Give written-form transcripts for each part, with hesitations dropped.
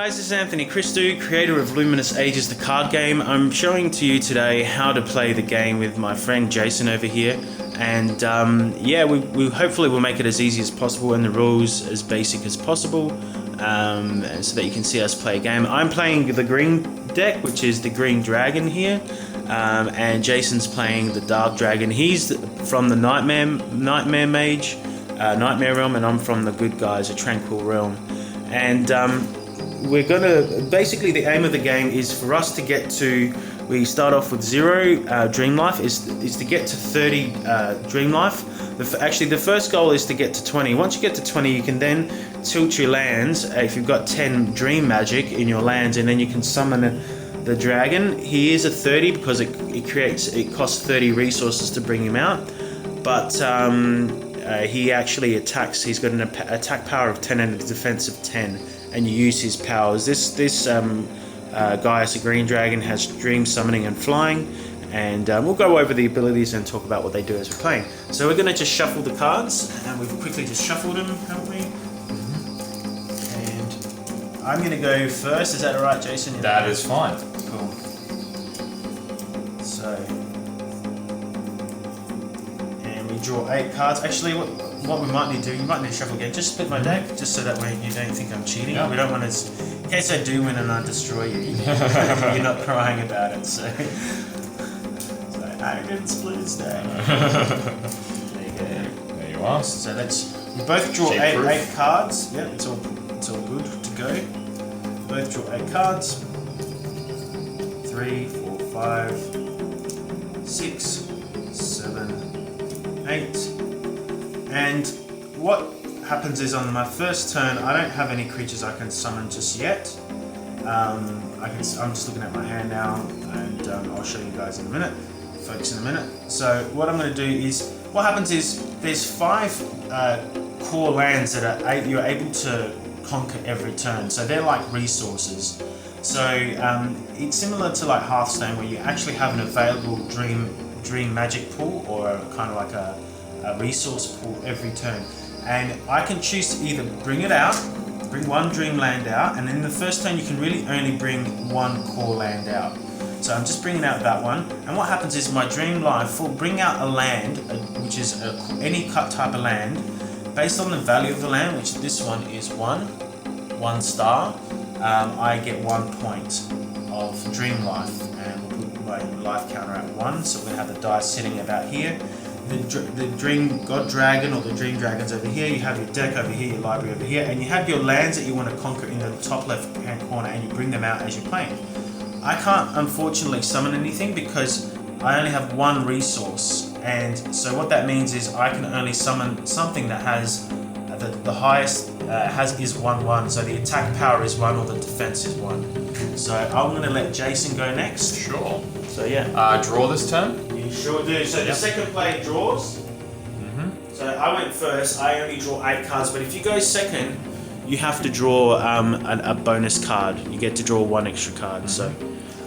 guys, this is Anthony Christou, creator of Luminous Ages, the card game. I'm showing to you today how to play the game with my friend Jason over here. And yeah, we hopefully will make it as easy as possible and the rules as basic as possible, so that you can see us play a game. I'm playing the green deck, which is the green dragon here, and Jason's playing the dark dragon. He's from the nightmare mage, nightmare realm, and I'm from the good guys, a tranquil realm. And we're gonna, basically the aim of the game is for us to get to, we start off with 0 dream life, is to get to 30 dream life. Actually the first goal is to get to 20. Once you get to 20, you can then tilt your lands, if you've got 10 dream magic in your lands, and then you can summon the dragon. He is a 30 because it costs 30 resources to bring him out, but he actually attacks. He's got an attack power of 10 and a defense of 10, and you use his powers. This guy as a green dragon has dream summoning and flying, and we'll go over the abilities and talk about what they do as we're playing. So we're going to just shuffle the cards, and we've quickly just shuffled them, haven't we? And I'm going to go first. Is that all right, Jason? That is fine. Cool. So, and we draw 8 cards. Actually, what we might need to do, you might need to shuffle again. Just split my deck, just so that way you don't think I'm cheating. Yeah. We don't want to, in case I do win and I destroy you, you're not crying about it. So I didn't split his deck. There you go. There you are. So we both draw 8 cards. Yeah, it's all good to go. Both draw 8 cards. 3, 4, 5, 6, 7, 8. And what happens is on my first turn, I don't have any creatures I can summon just yet. I'm just looking at my hand now, and I'll show you guys in a minute. Focus in a minute. So what I'm going to do is, what happens is there's 5 core lands that you're able to conquer every turn. So they're like resources. So it's similar to like Hearthstone, where you actually have an available dream magic pool, or kind of like a resource pool every turn. And I can choose to either bring it out, bring 1 dream land out, and in the first turn you can really only bring 1 core land out. So I'm just bringing out that one, and what happens is my dream life will bring out a land, which is any type of land, based on the value of the land, which this one is 1 star. I get 1 point of dream life, and we'll put my life counter at 1, so we have the dice sitting about here. The dream god dragon, or the dream dragons over here. You have your deck over here, your library over here, and you have your lands that you want to conquer in the top left hand corner, and you bring them out as you're playing. I can't unfortunately summon anything because I only have 1 resource, and so what that means is I can only summon something that has the highest is 1/1, so the attack power is 1 or the defense is 1. So I'm going to let Jason go next. Sure. So yeah. Draw this turn? You sure do. So the second player draws. So I went first. I only draw 8 cards, but if you go second, you have to draw a bonus card. You get to draw 1 extra card. So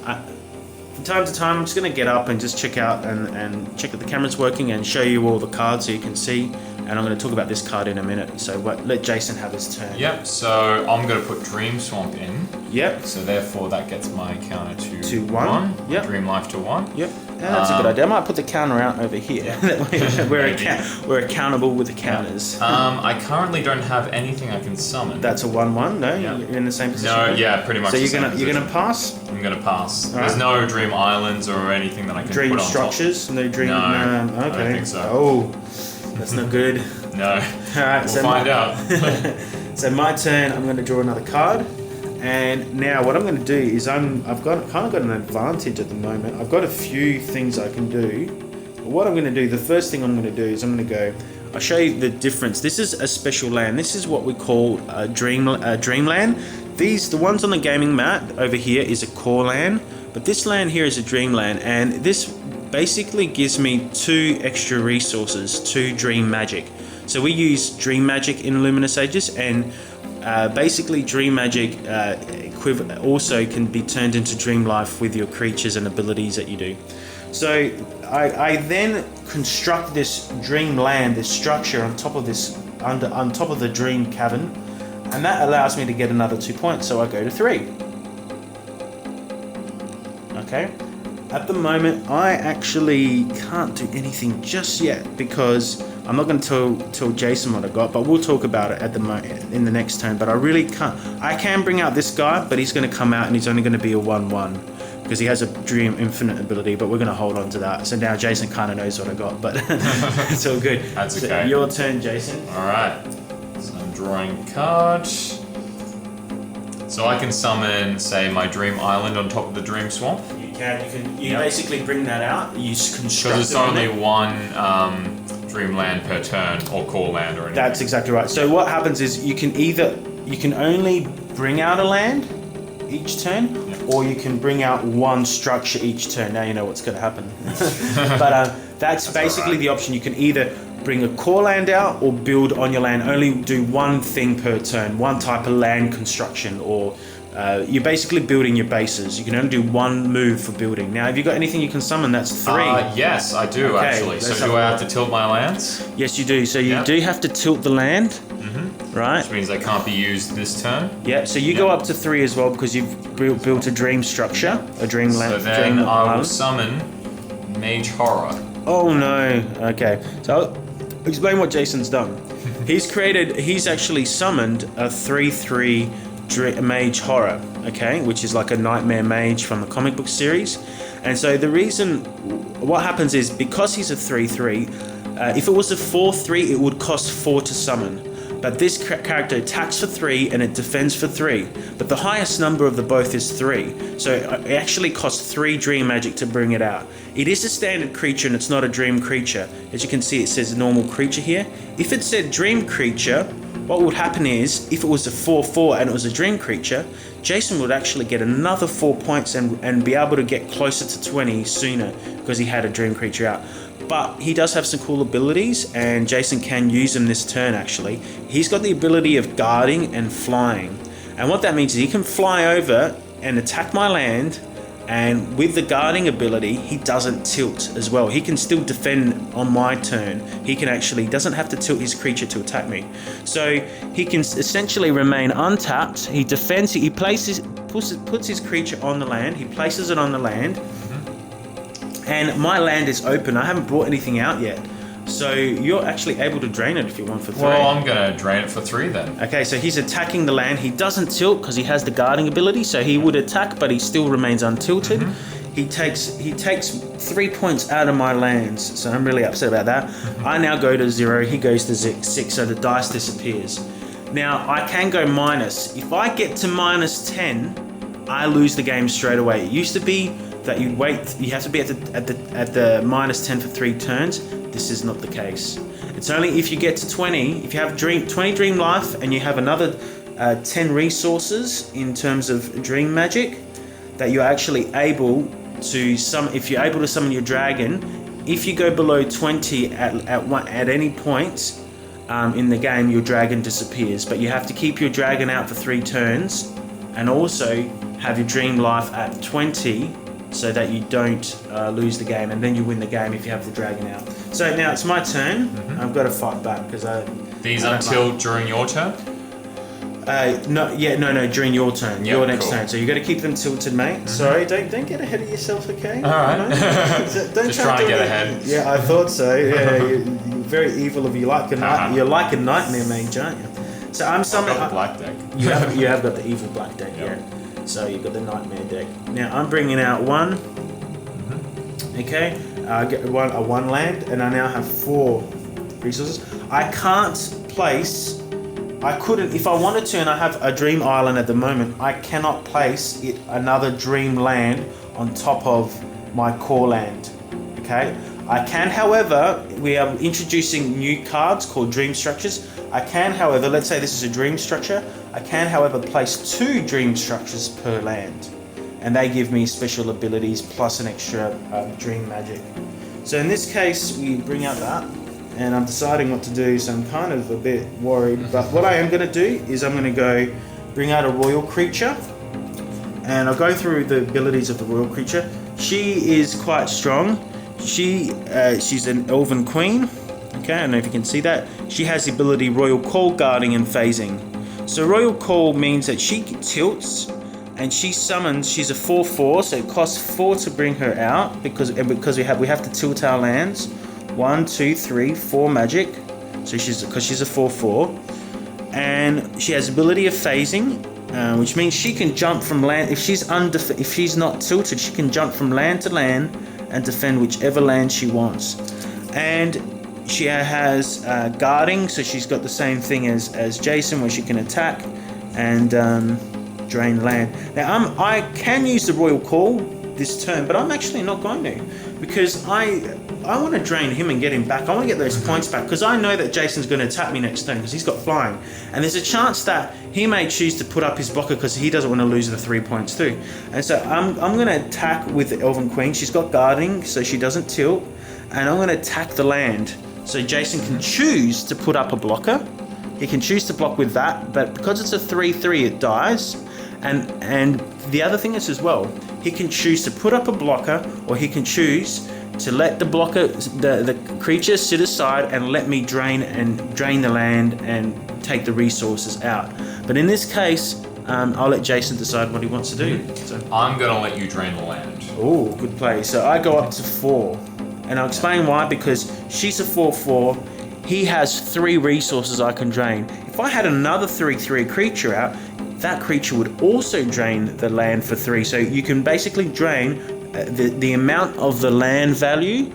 from time to time, I'm just going to get up and just check out and check that the camera's working and show you all the cards so you can see. And I'm going to talk about this card in a minute. So let Jason have his turn. Yep, so I'm going to put Dream Swamp in. Yep. So therefore that gets my counter to 1. Yep. Dream Life to 1. Yep. Yeah, that's a good idea. I might put the counter out over here. Yeah. we're accountable with the counters. I currently don't have anything I can summon. That's a 1/1. No, yeah. You're in the same position. No, yeah, pretty much. So you're gonna pass. I'm gonna pass. All There's right. no Dream Islands or anything that I can dream put on structures. top. No dream. No, okay. I don't think so. Oh, that's not good. No. All right. We'll find out. So my turn. I'm going to draw another card. And now what I'm going to do is kind of got an advantage at the moment. I've got a few things I can do. But what I'm going to do, the first thing I'm going to do is I'll show you the difference. This is a special land. This is what we call a dreamland. The ones on the gaming mat over here is a core land, but this land here is a dreamland, and this basically gives me 2 extra resources, 2 dream magic. So we use dream magic in Luminous Ages, and basically dream magic also can be turned into dream life with your creatures and abilities that you do. So I then construct this dream land, this structure on top of this, on top of the dream cavern, And that allows me to get another 2 points, so I go to 3. Okay. At the moment, I actually can't do anything just yet because I'm not going to tell Jason what I got, but we'll talk about it in the next turn. But I really can't. I can bring out this guy, but he's going to come out and he's only going to be a 1/1 because he has a Dream Infinite ability. But we're going to hold on to that. So now Jason kind of knows what I got, but it's all good. That's so okay. Your turn, Jason. All right. So I'm drawing a card. So I can summon, say, my Dream Island on top of the Dream Swamp. You basically bring that out. You construct. Because it's only one dream land per turn, or core land, or anything. That's exactly right. So what happens is you can only bring out a land each turn, or you can bring out one structure each turn. Now you know what's going to happen. But that's basically right. the option. You can either bring a core land out or build on your land. Only do one thing per turn, one type of land construction, or you're basically building your bases. You can only do one move for building. Now, have you got anything you can summon? That's 3. Yes, I do, actually. So do I have to tilt my lands? Yes, you do. So you do have to tilt the land, right? Which means they can't be used this turn. Yeah, so you go up to 3 as well because you've built a dream structure, a dream land. So then I will summon Mage Horror. Oh no, okay. So I'll explain what Jason's done. He's actually summoned a 3/3 Mage Horror, okay, which is like a nightmare mage from the comic book series. And so the reason, what happens is, because he's a 3/3, if it was a 4/3, it would cost 4 to summon. But this character attacks for 3 and it defends for 3. But the highest number of the both is 3. So it actually costs 3 dream magic to bring it out. It is a standard creature and it's not a dream creature. As you can see, it says normal creature here. If it said dream creature, what would happen is, if it was a 4/4 and it was a dream creature, Jason would actually get another 4 points and be able to get closer to 20 sooner because he had a dream creature out. But he does have some cool abilities, and Jason can use them this turn actually. He's got the ability of guarding and flying. And what that means is he can fly over and attack my land, and with the guarding ability, he doesn't tilt as well. He can still defend on my turn. He can actually, doesn't have to tilt his creature to attack me. So he can essentially remain untapped. He defends, he puts his creature on the land, he places it on the land, and my land is open. I haven't brought anything out yet. So you're actually able to drain it if you want for 3. Well, I'm going to drain it for 3 then. Okay, so he's attacking the land. He doesn't tilt because he has the guarding ability, so he would attack, but he still remains untilted. He takes 3 points out of my lands, so I'm really upset about that. I now go to 0. He goes to 6, so the dice disappears. Now I can go minus. If I get to minus 10, I lose the game straight away. It used to be that you wait. You have to be at the minus 10 for 3 turns. This is not the case. It's only if you get to 20, if you have 20 dream life and you have another 10 resources in terms of dream magic, that you're actually able to summon. If you're able to summon your dragon, if you go below 20 at any point in the game, your dragon disappears. But you have to keep your dragon out for 3 turns, and also have your dream life at 20. So that you don't lose the game, and then you win the game if you have the dragon out. So now it's my turn. I've got to fight back because These until during your turn? No, during your turn, Yep, your next cool. turn. So you got to keep them tilted, mate. Sorry, don't get ahead of yourself, okay? All right. Don't Just try trying to get ahead. Yeah, I thought so. Yeah, you're very evil of you. You're like a nightmare mage, aren't you? So I'm summoning. I've got the black deck. You have got the evil black deck, Yep. yeah. So you've got the nightmare deck. Now I'm bringing out 1. Okay, I get a 1 land, and I now have 4 resources. I can't place. I couldn't, if I wanted to, and I have a dream island at the moment. I cannot place another dream land on top of my core land. Okay, I can, however, we are introducing new cards called dream structures. I can, however, let's say this is a dream structure. I can, however, place 2 dream structures per land, and they give me special abilities plus an extra dream magic. So in this case, we bring out that, and I'm deciding what to do, so I'm kind of a bit worried. But what I am going to do is I'm going to go bring out a royal creature, and I'll go through the abilities of the royal creature. She is quite strong. She's an Elven Queen. Okay, I don't know if you can see that. She has the ability Royal Call, Guarding, and Phasing. So Royal Call means that she tilts and she summons. She's a 4/4, so it costs 4 to bring her out because we have to tilt our lands. 1, 2, 3, 4 magic. So she's a 4/4, and she has ability of phasing, which means she can jump from land if she's not tilted. She can jump from land to land and defend whichever land she wants. And she has guarding, so she's got the same thing as Jason, where she can attack and drain land. Now I can use the Royal Call this turn, but I'm actually not going to, because I want to drain him and get him back. I want to get those points back, because I know that Jason's going to attack me next turn because he's got flying, and there's a chance that he may choose to put up his blocker because he doesn't want to lose the 3 points too. And so I'm going to attack with the Elven Queen. She's got guarding, so she doesn't tilt, and I'm going to attack the land. So Jason can choose to put up a blocker. He can choose to block with that, but because it's a 3/3, it dies. And the other thing is as well, he can choose to put up a blocker, or he can choose to let the blocker, the creature sit aside and let me drain the land and take the resources out. But in this case, I'll let Jason decide what he wants to do. So, I'm gonna let you drain the land. oh, good play. So I go up to 4, and I'll explain why. Because she's a 4/4. He has 3 resources I can drain. If I had another 3/3 creature out, that creature would also drain the land for 3. So you can basically drain the amount of the land value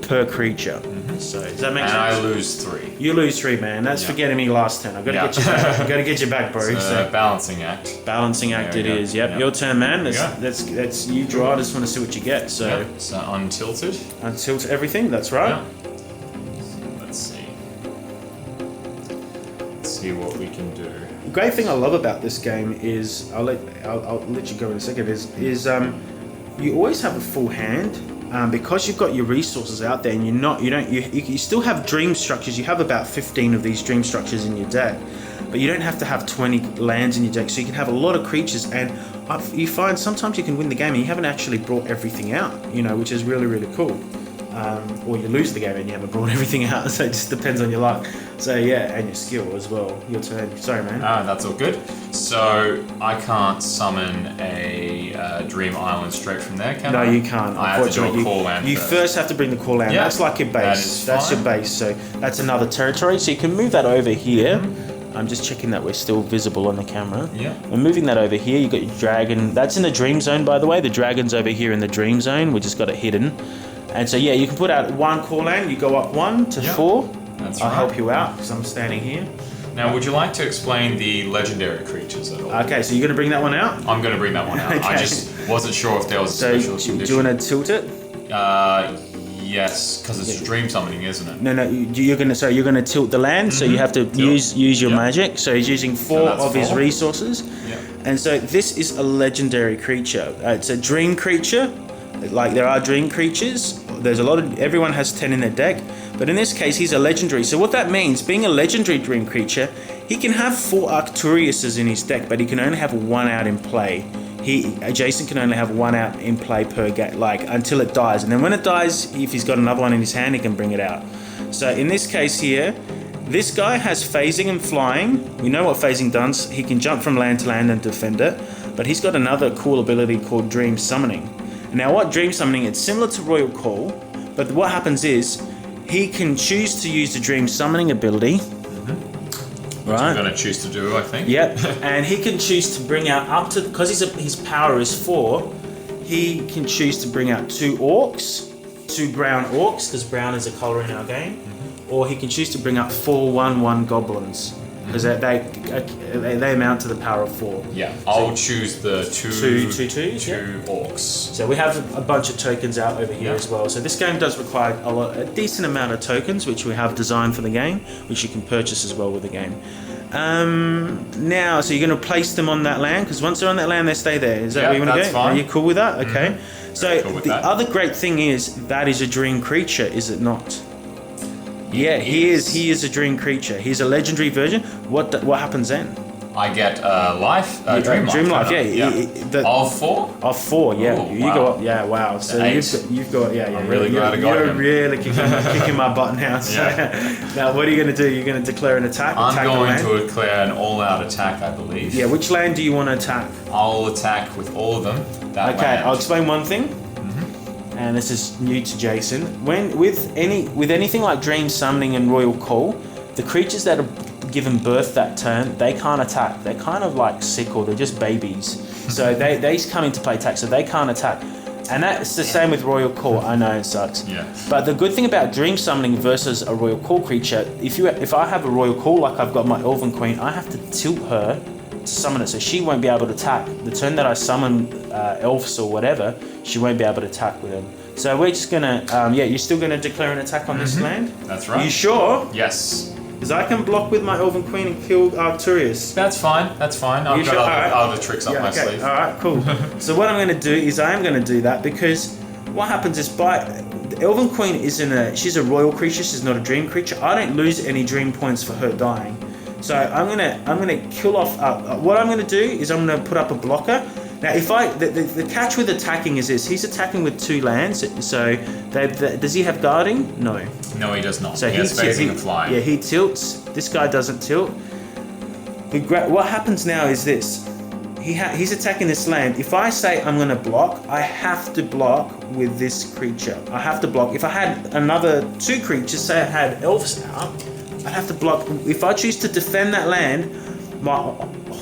per creature. So does that make sense? And I lose 3. You lose 3, man. That's for getting me last turn. I've got to get you back. I've got to get you back, bro. It's a balancing act. Balancing act it is. Yep. Your turn, man. That's you draw. I just want to see what you get. So So untilted. Untilt everything. That's right. Yeah. Let's see. Let's see what we can do. The great thing I love about this game is I'll let you go in a second. Is you always have a full hand. Because you've got your resources out there, and you still have dream structures. You have about 15 of these dream structures in your deck, but you don't have to have 20 lands in your deck, so you can have a lot of creatures. And you find sometimes you can win the game and you haven't actually brought everything out, which is really, really cool. Or you lose the game and you haven't brought everything out, so it just depends on your luck. So yeah, and your skill as well. Your turn. Sorry, man. That's all good. So I can't summon a Dream Island straight from there, can I? No, you can't. I have to do a call land You first have to bring the call land. Yeah, that's like your base. that's your base. So that's another territory. So you can move that over here. I'm just checking that we're still visible on the camera. Yeah. We're moving that over here. You got your dragon. That's in the dream zone, by the way. The dragon's over here in the dream zone. We just got it hidden. And so yeah, you can put out 1 call land. You go up 1 to 4. That's I'll right. help you out because I'm standing here. Now, would you like to explain the legendary creatures at all? Okay, so you're going to bring that one out? I'm going to bring that one out. I Okay. just wasn't sure if there was a So special do condition. you want to tilt it? Yes, because it's dream summoning, isn't it? No, you're gonna tilt the land, so you have to use your magic. So he's using 4 that's of his 4. resources, and so this is a legendary creature. It's a dream creature. Like there are dream creatures. There's everyone has 10 in their deck, but in this case he's a legendary. So what that means, being a legendary dream creature, he can have 4 Arcturiuses in his deck, but he can only have 1 out in play. Jason can only have 1 out in play per game, until it dies, and then when it dies, if he's got another one in his hand, he can bring it out. So in this case here, this guy has phasing and flying. We know what phasing does. He can jump from land to land and defend it, but he's got another cool ability called Dream Summoning. Now what Dream Summoning, it's similar to Royal Call, but what happens is he can choose to use the Dream Summoning ability. Which I'm going to choose to do, I think. Yep, and he can choose to bring out up to, because his power is 4, he can choose to bring out 2 orcs, 2 brown orcs, because brown is a colour in our game, or he can choose to bring out 4 1/1 goblins, because they amount to the power of 4. Yeah, I'll choose the 2 orcs. So we have a bunch of tokens out over here as well. So this game does require a decent amount of tokens, which we have designed for the game, which you can purchase as well with the game. Now, so you're going to place them on that land, because once they're on that land, they stay there. Is that where you want to go? That's fine. Are you cool with that? Okay. So cool with the that. other great thing is that is a dream creature, is it not? Yeah, he is a dream creature. He's a legendary version. What happens then? I get life, dream life. Dream life, Of 4? Of 4, yeah. Ooh, you wow. go up, yeah, wow. So you've got, I'm really glad I got You're him. really kicking my butt now. So now, what are you going to do? You're going to declare an attack? I'm going to declare an all-out attack, I believe. Yeah, which land do you want to attack? I'll attack with all of them. That Okay, land. I'll explain one thing. And this is new to Jason. When with anything like Dream Summoning and Royal Call, the creatures that are given birth that turn, they can't attack. They're kind of like sick, or they're just babies. So they come into play attack, so they can't attack. And that's the same with Royal Call. I know it sucks. Yeah. But the good thing about Dream Summoning versus a Royal Call creature, if I have a Royal Call like I've got my Elven Queen, I have to tilt her to summon it, so she won't be able to attack. The turn that I summon elves or whatever, she won't be able to attack with them. So we're just gonna, you're still gonna declare an attack on this land? That's right. You sure? Yes. Because I can block with my Elven Queen and kill Arcturus. That's fine. I've sure? got other tricks up my sleeve. Alright, cool. So what I'm gonna do is I am gonna do that, because what happens is the Elven Queen she's a royal creature, she's not a dream creature. I don't lose any dream points for her dying. So I'm gonna kill off. What I'm gonna do is I'm gonna put up a blocker. Now, if the catch with attacking is this: he's attacking with 2 lands. So does he have guarding? No. No, he does not. So he has phasing and flying. Yeah, he tilts. This guy doesn't tilt. What happens now is this: he's attacking this land. If I say I'm gonna block, I have to block with this creature. I have to block. If I had another 2 creatures, say I had elves out, I have to block. If I choose to defend that land, my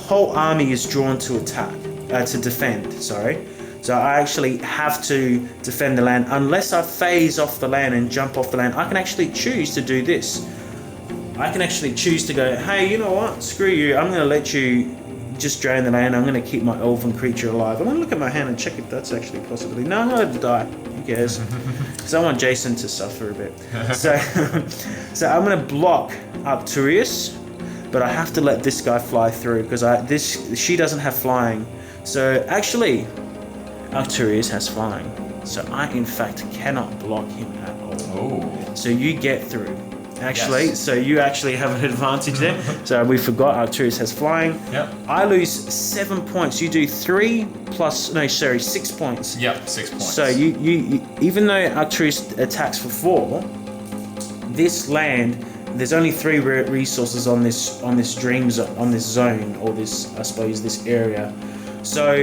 whole army is drawn to attack, to defend, sorry. So I actually have to defend the land. Unless I phase off the land and jump off the land, I can actually choose to do this. I can actually choose to go, hey, you know what? Screw you. I'm going to let you just drain the land. I'm going to keep my elven creature alive. I'm going to look at my hand and check if that's actually possibly. No, I'm going to die. Who cares? Because I want Jason to suffer a bit. So I'm going to block Arcturus, but I have to let this guy fly through because she doesn't have flying. So actually, Arcturus has flying. So I, in fact, cannot block him at all. Oh. So you get through. Actually, yes. So you actually have an advantage there. So we forgot Arcturus has flying. Yep. I lose 7 points. You do 6 points. Yep, 6 points. So you even though Arcturus attacks for 4, this land, there's only 3 resources on this zone, or this, I suppose, this area. So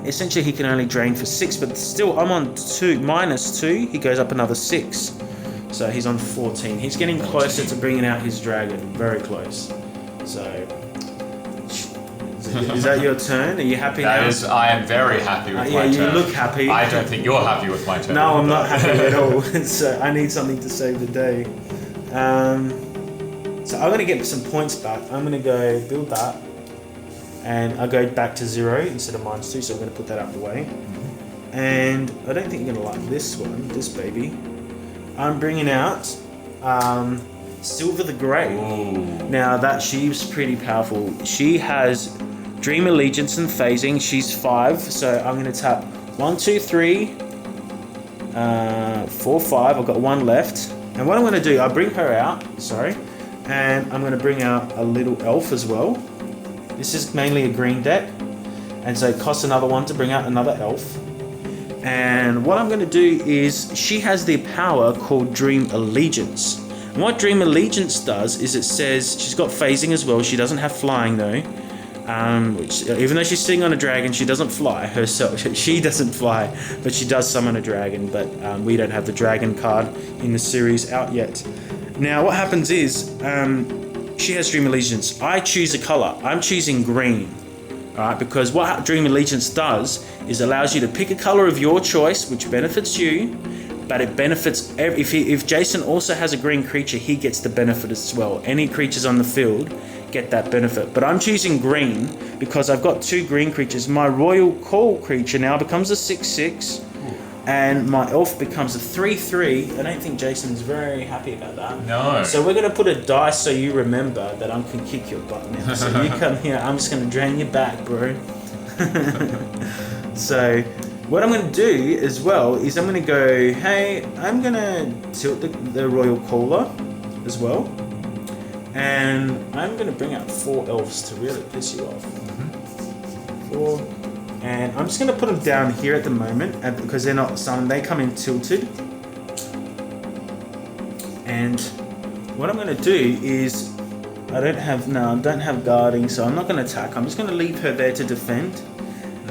essentially he can only drain for 6, but still I'm on -2. He goes up another 6. So he's on 14. He's getting closer to bringing out his dragon. Very close. So is that your turn? Are you happy now? I am very happy with my turn. Yeah, you look happy. I don't think you're happy with my turn. No, I'm not happy at all. So I need something to save the day. So I'm going to get some points back. I'm going to go build that. And I go back to 0 instead of -2, so I'm going to put that out of the way. And I don't think you're going to like this one, this baby. I'm bringing out Silver the Grey. Ooh. Now she's pretty powerful. She has Dream Allegiance and Phasing. She's 5, so I'm going to tap 1, 2, 3, 4, 5. I've got 1 left. And what I'm going to do, I bring her out, and I'm going to bring out a little elf as well. This is mainly a green deck, and so it costs another 1 to bring out another elf. And what I'm going to do is, she has the power called Dream Allegiance. And what Dream Allegiance does is it says, she's got phasing as well, she doesn't have flying though. Which, even though she's sitting on a dragon, she doesn't fly herself. She doesn't fly, but she does summon a dragon. But we don't have the dragon card in the series out yet. Now what happens is, she has Dream Allegiance. I choose a color. I'm choosing green. Alright, because what Dream Allegiance does is allows you to pick a color of your choice, which benefits you, but it benefits if Jason also has a green creature, he gets the benefit as well. Any creatures on the field get that benefit. But I'm choosing green because I've got 2 green creatures. My Royal Call creature now becomes a 6/6, and my elf becomes a 3/3. I don't think Jason's very happy about that. No. So we're gonna put a dice so you remember that I can kick your butt now. So you come here, I'm just gonna drain your back, bro. So what I'm gonna do as well is I'm gonna go, hey, I'm gonna tilt the Royal Caller as well. And I'm going to bring out 4 elves to really piss you off. 4. And I'm just going to put them down here at the moment because they're not summoned. They come in tilted. And what I'm going to do is I don't have guarding, so I'm not going to attack. I'm just going to leave her there to defend.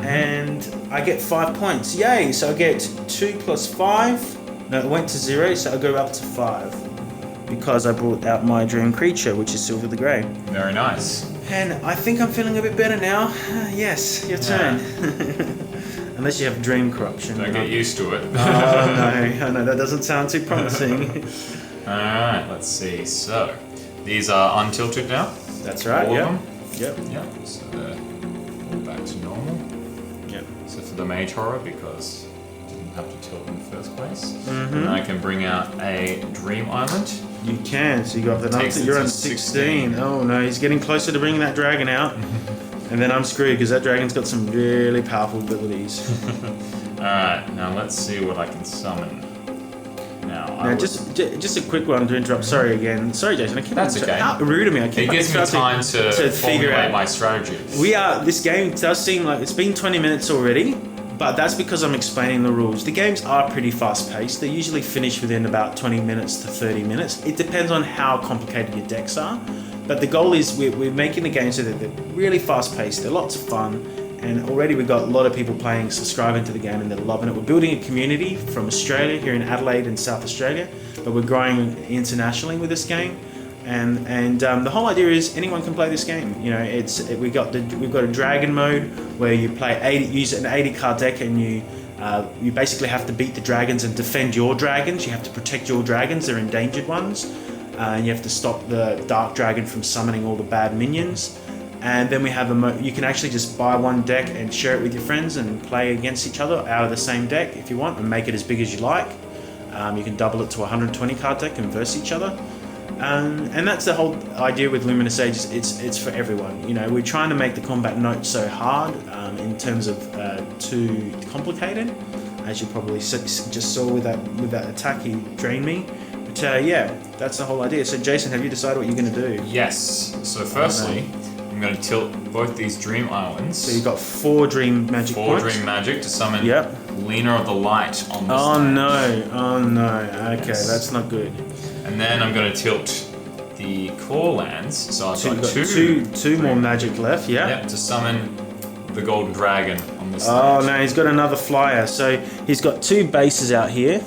And I get 5 points. Yay! So I get 2 plus 5. No, it went to 0, so I go up to 5. Because I brought out my dream creature, which is Silver the Grey. Very nice. And I think I'm feeling a bit better now. Yes, your turn. Unless you have dream corruption. Don't get used to it. Oh no, that doesn't sound too promising. Alright, let's see. So, these are untilted now. That's right, all yeah. of them. Yep. Yeah, so they're all back to normal. Yep. So for the Mage Horror, because I didn't have to tilt in the first place. Mm-hmm. And I can bring out a Dream Island. You can, so you got the Takes number. it You're to on 16. Oh no, he's getting closer to bringing that dragon out. And then I'm screwed because that dragon's got some really powerful abilities. Alright, now let's see what I can summon. Now, just a quick one to interrupt. Sorry again. Sorry, Jason. I keep That's okay. How rude of me. I keep it gives me time to figure formulate out my strategies. This game does seem like it's been 20 minutes already, but that's because I'm explaining the rules. The games are pretty fast paced. They usually finish within about 20 minutes to 30 minutes. It depends on how complicated your decks are. But the goal is we're making the game so that they're really fast paced. They're lots of fun. And already we've got a lot of people playing, subscribing to the game, and they're loving it. We're building a community from Australia, here in Adelaide and South Australia, but we're growing internationally with this game. And the whole idea is anyone can play this game. You know, we've got a dragon mode where you use an 80 card deck, and you basically have to beat the dragons and defend your dragons. You have to protect your dragons; they're endangered ones, and you have to stop the dark dragon from summoning all the bad minions. And then we have you can actually just buy one deck and share it with your friends and play against each other out of the same deck if you want, and make it as big as you like. You can double it to a 120 card deck and verse each other. And that's the whole idea with Luminous Ages. It's for everyone. You know, we're trying to make the combat not so hard in terms of too complicated, as you probably just saw with that attack. He drained me. But yeah, that's the whole idea. So Jason, have you decided what you're going to do? Yes. So firstly, I'm going to tilt both these Dream Islands. So you've got 4 Dream Magic points. 4 Dream Magic to summon Yep. Lena of the Light on this land. Oh no. Okay, Yes. that's not good. And then I'm going to tilt the Core Lands. So I've got two more magic left, yeah? Yep, to summon the Golden Dragon on this Oh land. no, he's got another flyer. So he's got 2 bases out here.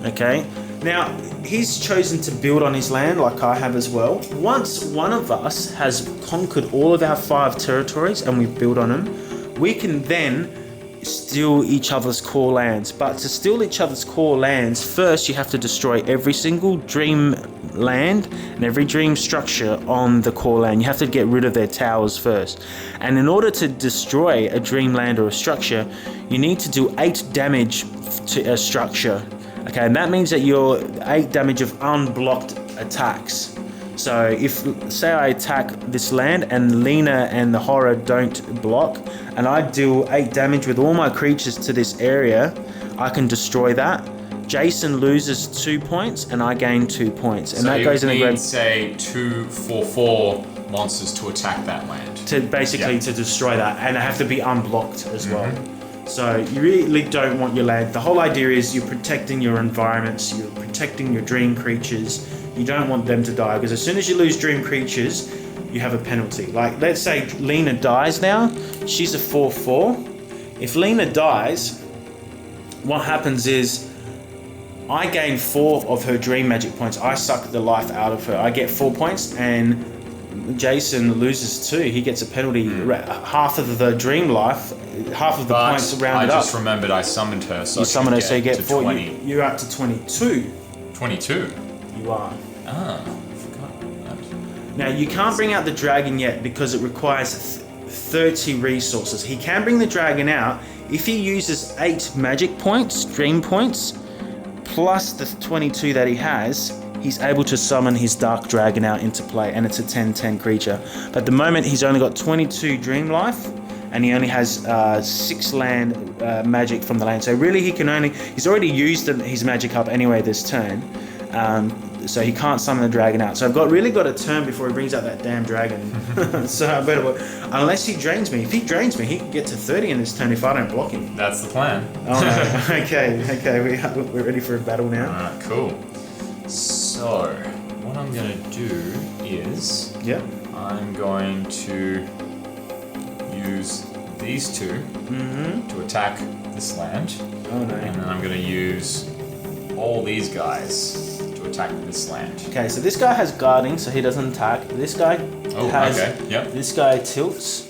Okay. Now, he's chosen to build on his land like I have as well. Once one of us has conquered all of our 5 territories and we've built on them, we can then steal each other's core lands. But to steal each other's core lands, first you have to destroy every single dream land and every dream structure on the core land. You have to get rid of their towers first. And in order to destroy a dream land or a structure, you need to do 8 damage to a structure. Okay, and that means that you're 8 damage of unblocked attacks. So if, say I attack this land and Lena and the Horror don't block, and I deal 8 damage with all my creatures to this area, I can destroy that. Jason loses 2 points and I gain 2 points. And so that goes in the grave. Say 2 4 monsters to attack that land. To basically to destroy that, and they have to be unblocked as well. So you really don't want your land. The whole idea is you're protecting your environments, you're protecting your dream creatures. You don't want them to die, because as soon as you lose dream creatures, you have a penalty. Like, let's say Lena dies now. She's a 4/4. If Lena dies, what happens is I gain 4 of her dream magic points. I suck the life out of her. I get 4 points, and Jason loses 2. He gets a penalty. Half of the dream life, half of the points rounded up. I just remembered I summoned her, so you summon her, so you get 4. 20. You're up to 22. 22? You are. Ah, I forgot about that. Now, you can't bring out the dragon yet because it requires 30 resources. He can bring the dragon out if he uses 8 magic points, dream points, plus the 22 that he has. He's able to summon his dark dragon out into play, and it's a 10/10 creature. But at the moment, he's only got 22 dream life, and he only has 6 land magic from the land. So really, he's already used his magic up anyway this turn. so he can't summon the dragon out. So I've really got a turn before he brings out that damn dragon. So I better work. Unless he drains me. If he drains me, he can get to 30 in this turn if I don't block him. That's the plan. Oh no. Okay, we're ready for a battle now. Alright, cool. So, what I'm going to do is... Yep. I'm going to use these two to attack this land. Oh no. And then I'm going to use all these guys to attack this land. Okay, so this guy has guarding, so he doesn't attack. This guy has... okay, yep. This guy tilts,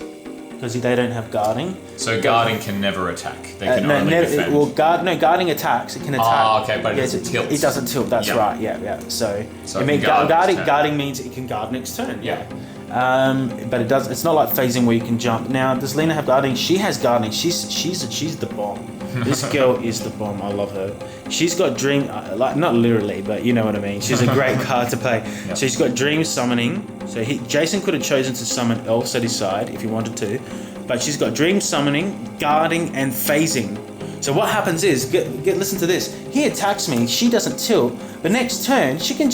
because they don't have guarding. So guarding can never attack. They can only defend. Well, guarding attacks. It can attack. Ah, okay, but it doesn't tilt. It doesn't tilt. That's Yep. right. Yeah. So it can guard next turn. guarding means it can guard next turn. Yeah. But it does. It's not like phasing where you can jump. Now, does Lena have guarding? She has guarding. She's the bomb. This girl is the bomb. I love her. She's got dream, like not literally, but you know what I mean. She's a great card to play. Yep. So she's got dream summoning. So Jason could have chosen to summon elves at his side if he wanted to, but she's got dream summoning, guarding, and phasing. So what happens is, listen to this. He attacks me. She doesn't tilt. The next turn, she can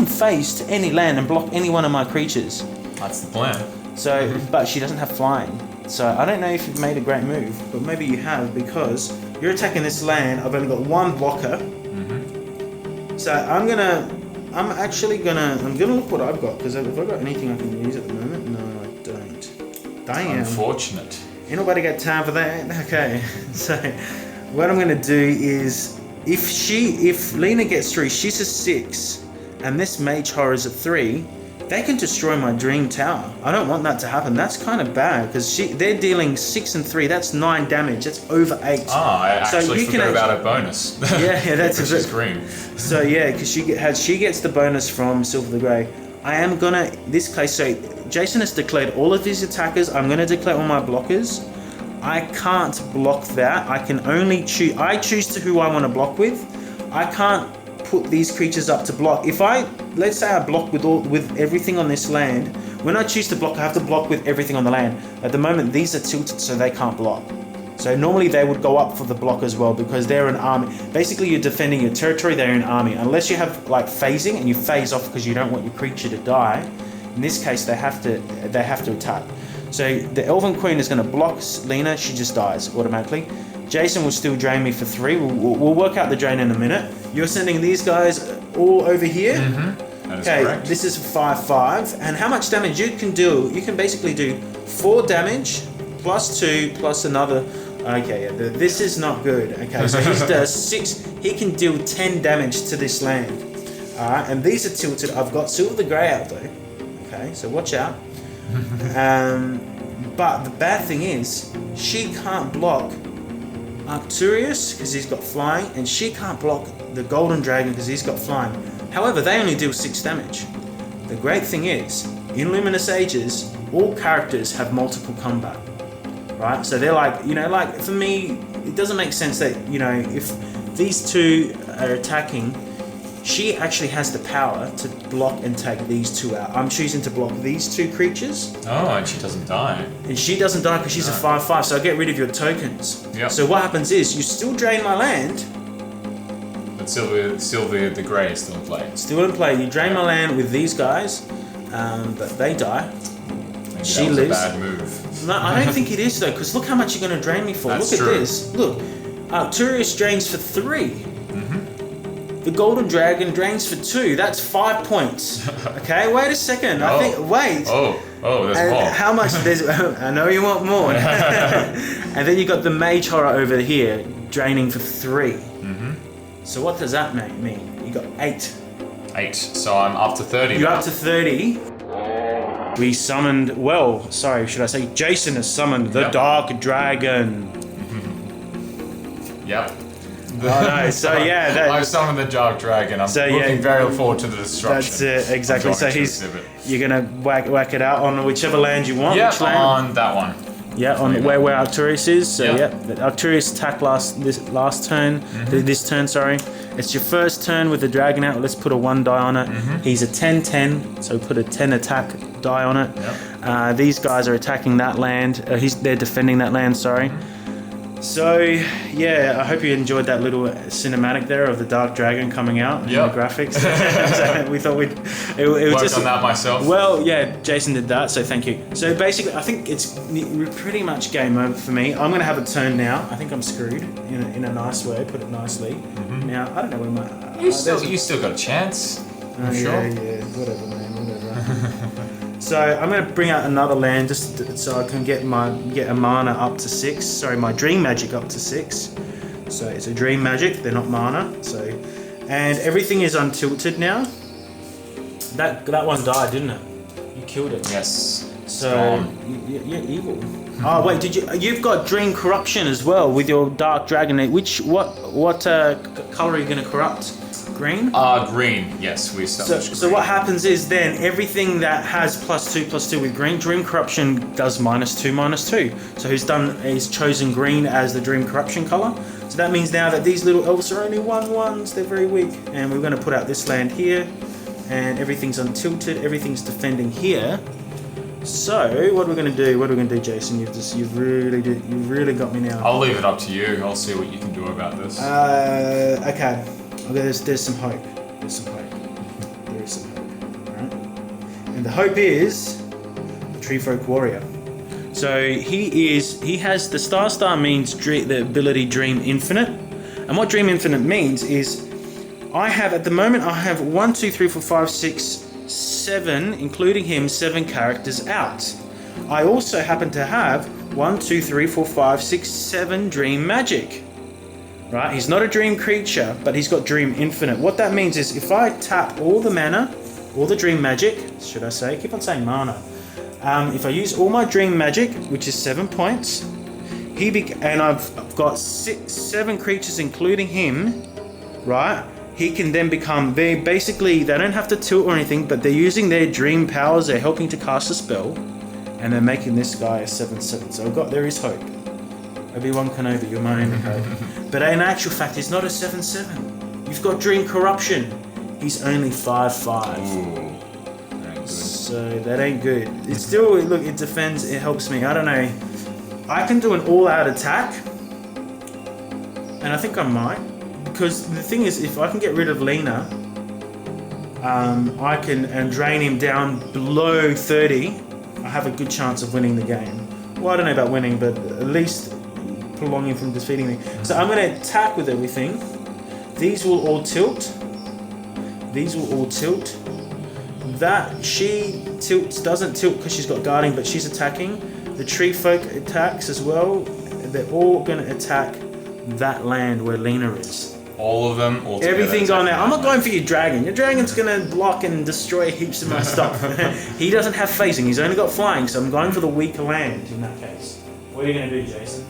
phase to any land and block any one of my creatures. That's the plan. So, but she doesn't have flying. So I don't know if you've made a great move, but maybe you have, because you're attacking this land. I've only got one blocker. So I'm gonna look what I've got, because have I got anything I can use at the moment? No, I don't. Damn. Unfortunate. Ain't nobody got time for that. Okay. So what I'm gonna do is, if Lena gets 3, she's a 6, and this mage horror is a 3. They can destroy my dream tower. I don't want that to happen. That's kind of bad, because they're dealing 6 and 3. That's 9 damage. That's over 8. Ah, I actually forgot about a bonus. Yeah, that's which is green. So yeah, because she gets the bonus from Silver the Grey. I am gonna this case. So Jason has declared all of his attackers. I'm gonna declare all my blockers. I can't block that. I can only choose. I choose to who I want to block with. I can't put these creatures up to block. If let's say I block with everything on this land, when I choose to block, I have to block with everything on the land. At the moment, these are tilted, so they can't block. So normally they would go up for the block as well, because they're an army. Basically, you're defending your territory. They're an army, unless you have like phasing and you phase off because you don't want your creature to die. In this case, they have to attack. So the Elven Queen is going to block Lena. She just dies automatically. Jason will still drain me for 3. We'll work out the drain in a minute. You're sending these guys all over here. That is correct. This is 5/5, and how much damage you can do? You can basically do 4 damage plus 2 plus another. Okay, yeah, this is not good. Okay, so he does 6. He can deal 10 damage to this land. All right, and these are tilted. I've got Silver the Grey out though. Okay, so watch out. But the bad thing is, she can't block Arcturus because he's got flying, and she can't block the Golden Dragon because he's got flying. However, they only deal 6 damage. The great thing is, in Luminous Ages, all characters have multiple combat, right? So they're like, like for me, it doesn't make sense that, if these two are attacking, she actually has the power to block and take these 2 out. I'm choosing to block these 2 creatures. Oh, and she doesn't die. And she doesn't die because she's a 5/5, so I get rid of your tokens. Yep. So what happens is, you still drain my land. But Sylvia the Grey is still in play. Still in play. You drain my land with these guys, but they die. Maybe She that was lives. a bad move. No, I don't think it is though, because look how much you're going to drain me for. That's look true. at this. Look, Arcturus drains for 3. The Golden Dragon drains for 2. That's 5 points. Okay, wait a second. I think. Wait. Oh, there's And more. how much? I know you want more. And then you got the Mage Horror over here, draining for 3. So what does that mean? You got 8. 8. So I'm up to 30. You're now. up to 30. We summoned. Well, sorry, should I say? Jason has summoned the Yep. Dark Dragon. Yep. Oh no! So yeah, I've summoned the Dark Dragon. I'm looking very forward to the destruction. That's it, exactly. I'm So trying to exhibit. you're gonna whack it out on whichever land you want. Yeah, Which land? on that one. Yeah, on where Arcturus is. So Yeah. the Arcturus attacked this last turn. This turn, sorry. It's your first turn with the dragon out. Let's put a 1 die on it. He's a 10/10, so put a 10 attack die on it. Yep. These guys are attacking that land. They're defending that land. Sorry. So yeah, I hope you enjoyed that little cinematic there of the Dark Dragon coming out and Yep. the graphics. So we thought it was Worked just on that myself. well, yeah, Jason did that, so thank you. So basically, I think it's pretty much game over for me. I'm gonna have a turn now. I think I'm screwed in a nice way. Put it nicely. Now I don't know where my You still got a chance. I'm sure. Yeah, whatever, man, whatever. So I'm going to bring out another land just so I can get a mana up to 6. Sorry, my dream magic up to 6. So it's a dream magic. They're not mana. So, and everything is untilted now. That one died, didn't it? You killed it. Yes. So you're evil. Oh wait, you've got dream corruption as well with your dark dragon. What color are you going to corrupt? Green? Green. Yes, we established So what happens is then everything that has +2/+2 with green, dream corruption does -2/-2. So he's chosen green as the dream corruption color. So that means now that these little elves are only 1/1s, they're very weak. And we're going to put out this land here, and everything's untilted, everything's defending here. So what are we going to do? What are we going to do, Jason? You've really got me now. I'll leave it up to you. I'll see what you can do about this. Okay. There's some hope. There is some hope. Right? And the hope is the Tree Folk Warrior. So he has the star means the ability Dream Infinite. And what Dream Infinite means is I have 1, 2, 3, 4, 5, 6, 7, including him, 7 characters out. I also happen to have 1, 2, 3, 4, 5, 6, 7 Dream Magic. Right, he's not a dream creature, but he's got Dream Infinite. What that means is if I tap all the mana, all the dream magic, should I say? Keep on saying mana. If I use all my dream magic, which is 7 points, and I've got 7 creatures, including him, right? He can then become. They don't have to tilt or anything, but they're using their dream powers. They're helping to cast a spell, and they're making this guy a 7/7. So there is hope. Obi-Wan Kenobi, you're my enemy. But in actual fact, he's not a 7/7. You've got Dream Corruption. He's only 5/5. Ooh. So that ain't good. It's still, look, it defends, it helps me. I don't know. I can do an all-out attack. And I think I might. Because the thing is, if I can get rid of Lena, I can drain him down below 30, I have a good chance of winning the game. Well, I don't know about winning, but at least prolonging from defeating me. So I'm going to attack with everything. These will all tilt. That she doesn't tilt because she's got guarding, but she's attacking. The tree folk attacks as well. They're all going to attack that land where Lena is. All of them, all together. Everything's on there. I'm not going for your dragon. Your dragon's going to block and destroy heaps of my stuff. He doesn't have phasing. He's only got flying, so I'm going for the weaker land in that case. What are you going to do, Jason?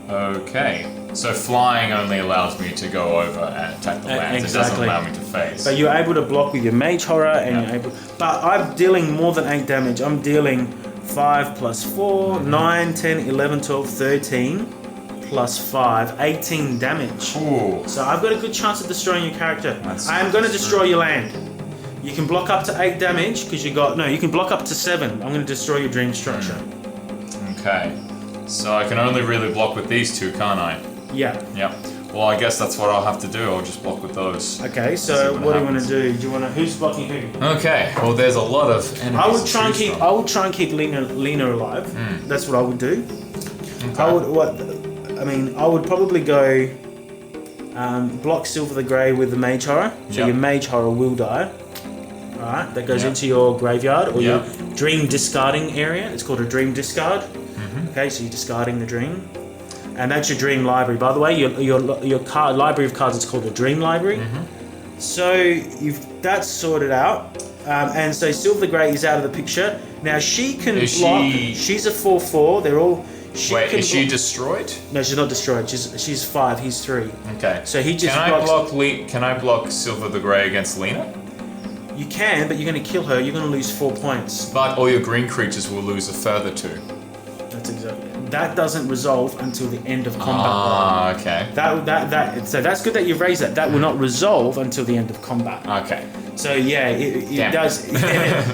Okay. So flying only allows me to go over and attack the lands. Exactly. It doesn't allow me to phase. But you're able to block with your mage horror, and you're able. But I'm dealing more than 8 damage. I'm dealing 5 plus 4, 9, 10, 11, 12, 13 plus 5, 18 damage. Ooh. So I've got a good chance of destroying your character. I am going to destroy true. your land. You can block up to 8 damage because you can block up to 7. I'm going to destroy your dream structure. Okay. So I can only really block with these two, can't I? Yeah. Yep. Well, I guess that's what I'll have to do. I'll just block with those. Okay, so what do you want to do? Who's blocking who? Okay. Well, there's a lot of enemies. I would try and keep Lena alive. That's what I would do. Okay. I would probably go block Silver the Grey with the Mage Horror. So your Mage Horror will die. Alright, that goes into your graveyard or your dream discarding area. It's called a dream discard. Okay, so you're discarding the dream. And that's your dream library. By the way, your card library of cards is called a dream library. So that's sorted out. And so Silver Grey is out of the picture. Now she can block. She's a 4/4. They're all. Is she destroyed? No, she's not destroyed. She's 5. He's 3. Okay. So he just. Can I block Silver the Grey against Lena? You can, but you're going to kill her. You're going to lose 4 points. But all your green creatures will lose a further 2. That's exactly. That doesn't resolve until the end of combat. Okay. So that's good that you've raised that. That will not resolve until the end of combat. Okay. So yeah, it does.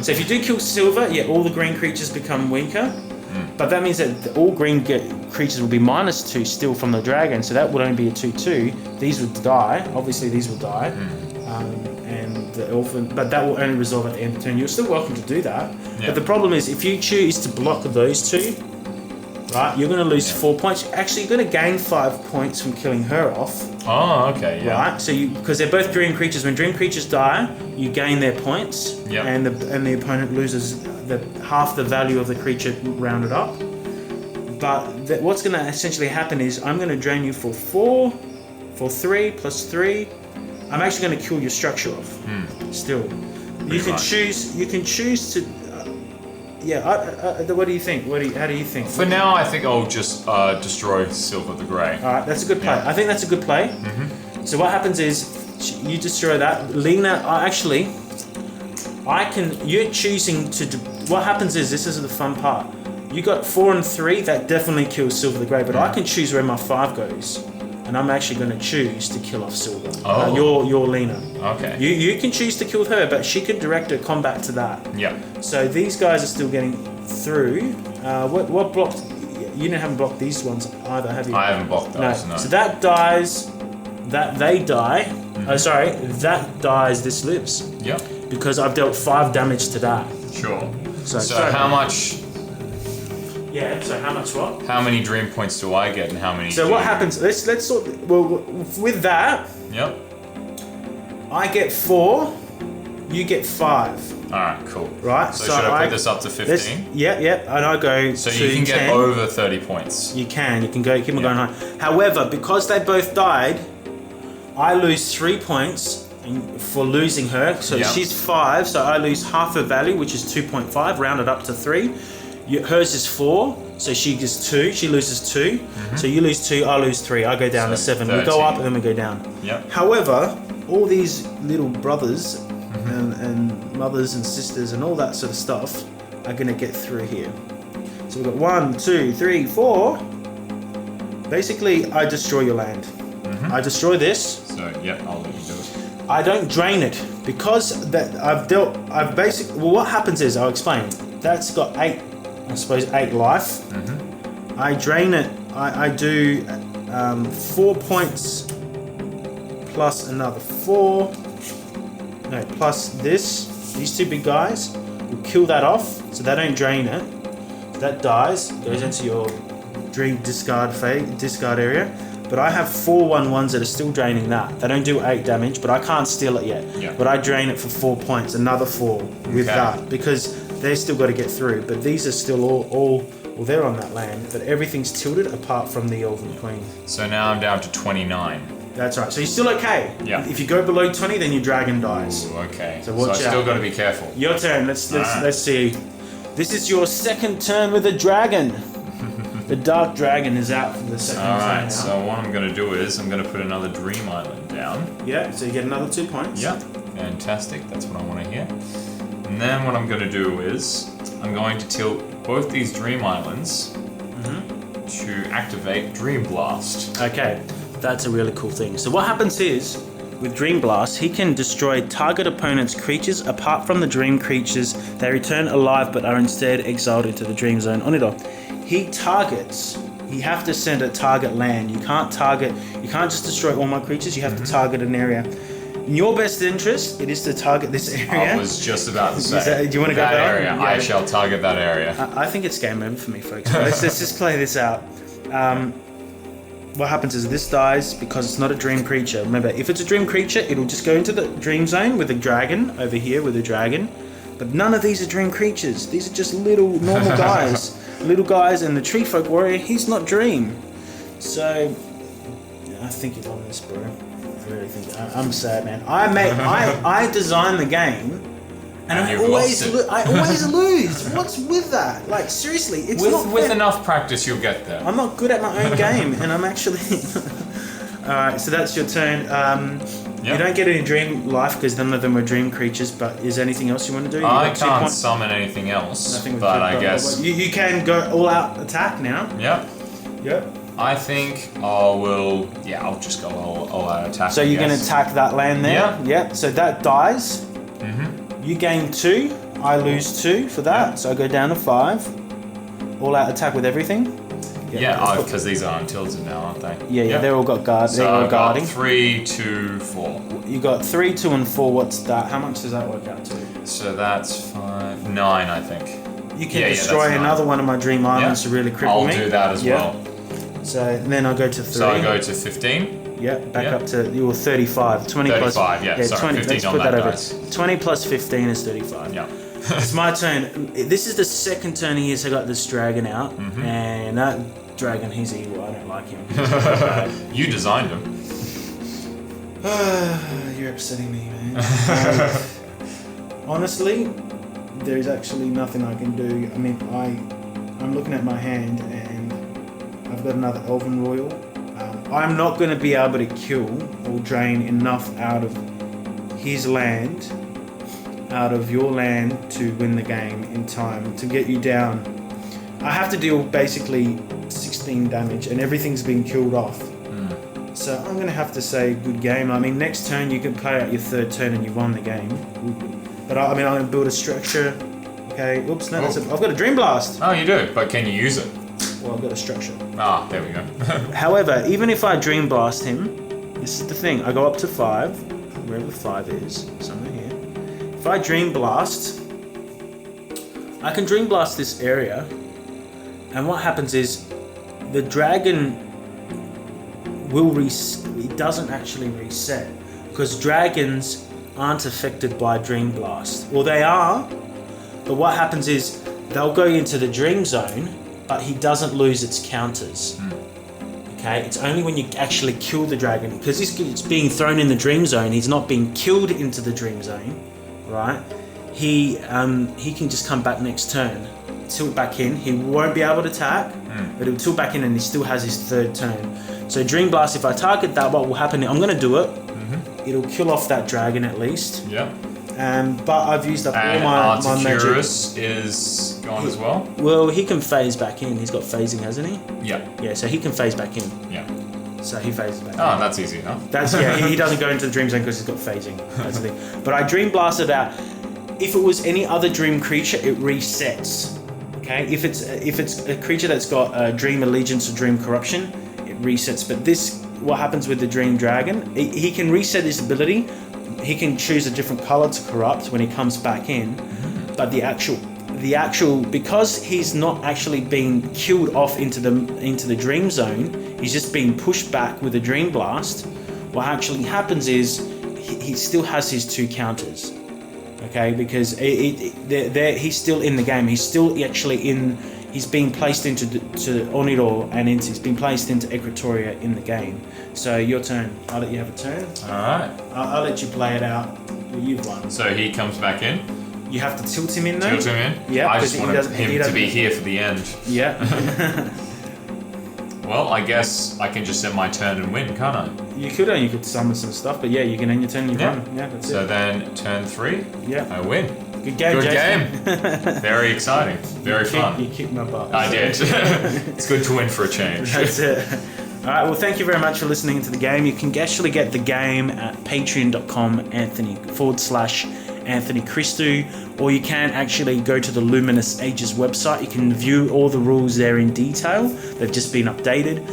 So if you do kill Silver, all the green creatures become weaker. But that means that all green creatures will be -2 still from the dragon, so that would only be a 2/2. These would die. Obviously, these will die. And the elfin, but that will only resolve at the end of the turn. You're still welcome to do that. Yeah. But the problem is, if you choose to block those two, right, you're going to lose 4 points. Actually, you're going to gain 5 points from killing her off. Oh, okay, yeah. Right, so because they're both dream creatures. When dream creatures die, you gain their points, Yep. and the opponent loses half the value of the creature rounded up. But what's going to essentially happen is I'm going to drain you for 4, for 3 plus 3. I'm actually going to kill your structure off. Still, you can choose. You can choose to. What do you think? How do you think? For now, I think I'll just destroy Silver the Grey. All right, that's a good play. Yeah. I think that's a good play. So what happens is you destroy that. Lena, you're choosing to. What happens is, this is the fun part. You got 4 and 3. That definitely kills Silver the Grey. But I can choose where my 5 goes, and I'm actually going to choose to kill off Silver. Oh. Your Lena. Okay. You can choose to kill her, but she can direct her combat to that. Yeah. So these guys are still getting through. What blocked? You haven't blocked these ones either, have you? I haven't blocked those, no. So that dies. They die. Oh, sorry. That dies. This lives. Yep. Because I've dealt 5 damage to that. Sure. So how much? Yeah. So how much what? How many dream points do I get, and how many? So what happens? Let's sort. Well, with that, Yep. I get 4. You get 5. All right. Cool. Right. So should I put this up to 15? Yep. And I go. So to you can get 10. over 30 points. You can go. Keep on going high. However, because they both died, I lose 3 points for losing her. So Yeah. she's 5. So I lose half her value, which is 2.5, rounded up to 3. Hers is 4, so she gets 2. She loses 2. So you lose 2, I lose 3. I go down to 7. We go 13. up and then we go down. Yep. However, all these little brothers and mothers and sisters and all that sort of stuff are going to get through here. So we've got 1, 2, 3, 4. Basically, I destroy your land. I destroy this. So yeah, I'll let you do it. I don't drain it because what happens is, I'll explain. That's got 8 life. I drain it. I do 4 points plus another 4. No, plus these 2 big guys will kill that off, so they don't drain it. That dies, goes into your dream discard area. But I have 4 1/1s that are still draining that. They don't do 8 damage, but I can't steal it yet. Yeah. But I drain it for 4 points, another 4 with that, because they've still got to get through. But these are still all they're on that land, but everything's tilted apart from the Elven Queen. So now I'm down to 29. That's right. So you're still okay. Yeah. If you go below 20, then your dragon dies. Ooh, okay. So So watch I still out. got to be careful. Your turn. Let's see. This is your second turn with a dragon. The Dark Dragon is out for the second turn now. Alright, so what I'm going to do is I'm going to put another Dream Island down. Yeah, so you get another 2 points. Yeah, fantastic. That's what I want to hear. And then what I'm going to do is I'm going to tilt both these Dream Islands to activate Dream Blast. Okay, that's a really cool thing. So what happens is, with Dream Blast, he can destroy target opponent's creatures apart from the dream creatures. They return alive but are instead exiled into the dream zone on it off. He targets. You have to send a target land. You can't just destroy all my creatures. You have to target an area. In your best interest, it is to target this area. I was just about to say. Do you want to go that there? area? Yeah. I shall target that area. I think it's game over for me, folks. Let's just play this out. What happens is this dies because it's not a dream creature. Remember, if it's a dream creature, it'll just go into the dream zone with a dragon over here with a dragon. But none of these are dream creatures. These are just little normal guys. Little guys, and the tree folk warrior, he's not dream. So, I think you've won this, bro. I really think I'm sad, man. I designed the game, and I always lose. What's with that? Like, seriously, it's not With fair. enough practice, you'll get there. I'm not good at my own game, and I'm actually. Alright, so that's your turn. You don't get any dream life because none of them are dream creatures, but is there anything else you want to do? I can't summon anything else, but I guess... You can go all out attack now. Yep. Yep. I think I'll just go all out attack. So you're going to attack that land there? Yeah. Yep. So that dies. You gain 2. I lose 2 for that. So I go down to 5. all-out attack with everything. Yeah, because these are untilted now, aren't they? Yeah, they all got guard. So they're all I've got guarding. 3, 2, 4. You got 3, 2, and 4. What's that? How much does that work out to? So that's 5, 9, I think. You can destroy another one of my dream islands to really cripple me. I'll do that as well. So then I'll go to 3. So I go to 15. Yeah, back up to your 35. 20 35, plus. yeah, sorry, 20, 15 let's on put that that over. dice. 20 plus 15 is 35. Yeah. It's my turn. This is the second turn he has. I got this dragon out, and that dragon, he's evil. I don't like him. He's bad. You designed him. You're upsetting me, man. Honestly, there's actually nothing I can do. I mean, I'm looking at my hand, and I've got another Elven Royal. I'm not going to be able to kill or drain enough out of his land, out of your land, to win the game in time, to get you down. I have to deal basically 16 damage, and everything's been killed off. So I'm going to have to say good game. I mean, next turn you can play out your third turn and you won the game. But I mean, I'm going to build a structure. Okay, oops, no, I've got a Dream Blast. Oh, you do, but can you use it? Well, I've got a structure. Ah, there we go. However, even if I Dream Blast him, this is the thing. I go up to 5, wherever 5 is, somewhere here. If I Dream Blast, I can Dream Blast this area, and what happens is the dragon will it doesn't actually reset, because dragons aren't affected by Dream Blast. Well, they are, but what happens is they'll go into the Dream Zone, but he doesn't lose its counters. Okay, it's only when you actually kill the dragon, because it's being thrown in the Dream Zone. He's not being killed into the Dream Zone, right? He can just come back next turn, tilt back in. He won't be able to attack, but he'll tilt back in, and he still has his third turn. So Dream Blast, if I target that, what will happen? I'm going to do it. It'll kill off that dragon at least. Yeah. But I've used up all my magic. Articurus is gone as well? Well, he can phase back in. He's got phasing, hasn't he? Yeah. Yeah, so he can phase back in. Yeah. So he phases back in. Oh, that's easy enough. He doesn't go into the Dream Zone because he's got phasing. That's the thing. But I Dream Blasted out. If it was any other dream creature, it resets. Okay? If it's a creature that's got Dream Allegiance or Dream Corruption, it resets. But this, what happens with the Dream Dragon, he can reset his ability. He can choose a different color to corrupt when he comes back in. But the actual, because he's not actually being killed off into the Dream Zone, he's just being pushed back with a Dream Blast. What actually happens is he still has his 2 counters. Okay, because he's still in the game. He's still actually in. He's being placed into Oniro, and he's been placed into Equatoria in the game. So your turn. I'll let you have a turn. All right. I'll let you play it out. You've won. So he comes back in. You have to tilt him in though. Tilt him in. Yeah. I just want him to be here for the end. Yeah. Well, I guess I can just set my turn and win, can't I? You could summon some stuff, but yeah, you can end your turn. You won. Yeah, that's so it. then turn 3. Yeah. I win. Good game, Good Jason. game. Very exciting. Very fun. You kicked my butt. I did. It's good to win for a change. That's it. Alright, well thank you very much for listening to the game. You can actually get the game at patreon.com/Anthony Christou, or you can actually go to the Luminous Ages website. You can view all the rules there in detail. They've just been updated.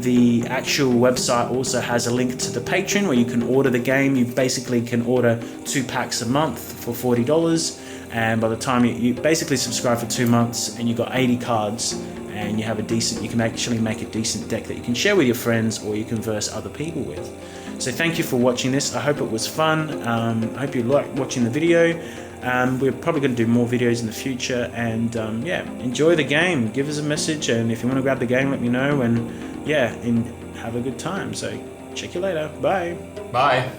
The actual website also has a link to the Patreon where you can order the game. You basically can order 2 packs a month for $40, and by the time you basically subscribe for 2 months, and you've got 80 cards, and you have you can actually make a decent deck that you can share with your friends or you can verse other people with. So thank you for watching this. I hope it was fun. I hope you liked watching the video. We're probably going to do more videos in the future, and enjoy the game. Give us a message, and if you want to grab the game, let me know, and have a good time. So check you later. Bye. Bye.